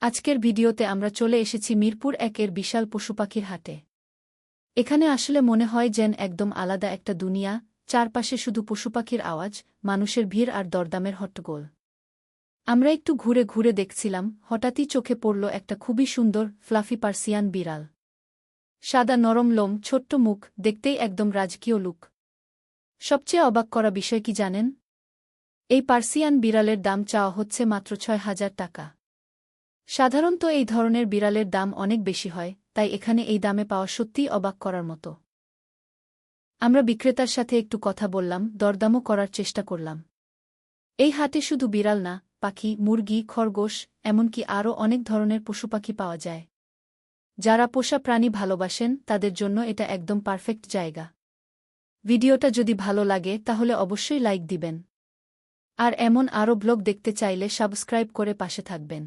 আজকের ভিডিওতে আমরা চলে এসেছি মিরপুর ১-এর বিশাল পশুপাখির হাটে। এখানে আসলে মনে হয় যেন একদম আলাদা একটা দুনিয়া, চারপাশে শুধু পশুপাখির আওয়াজ, মানুষের ভিড় আর দরদামের হট্টগোল। আমরা একটু ঘুরে ঘুরে দেখছিলাম, হঠাৎই চোখে পড়ল একটা খুবই সুন্দর, ফ্লাফি পার্সিয়ান বিড়াল। সাদা নরম লোম, ছোট্ট মুখ, দেখতেই একদম রাজকীয় লুক। সবচেয়ে অবাক করা বিষয় কি জানেন? এই পার্সিয়ান বিড়ালের দাম চাওয়া হচ্ছে মাত্র ৬,০০০ টাকা। সাধারণত এই ধরনের বিড়ালের দাম অনেক বেশি হয়, তাই এখানে এই দামে পাওয়া সত্যিই অবাক করার মতো। আমরা বিক্রেতার সাথে একটু কথা বললাম, দরদামও করার চেষ্টা করলাম। এই হাটে শুধু বিড়াল না, পাখি, মুরগি, খরগোশ, এমনকি আরও অনেক ধরনের পশুপাখি পাওয়া যায়। যারা পোষা প্রাণী ভালোবাসেন তাদের জন্য এটা একদম পারফেক্ট জায়গা। ভিডিওটা যদি ভালো লাগে তাহলে অবশ্যই লাইক দিবেন। আর এমন আরও ব্লগ দেখতে চাইলে সাবস্ক্রাইব করে পাশে থাকবেন।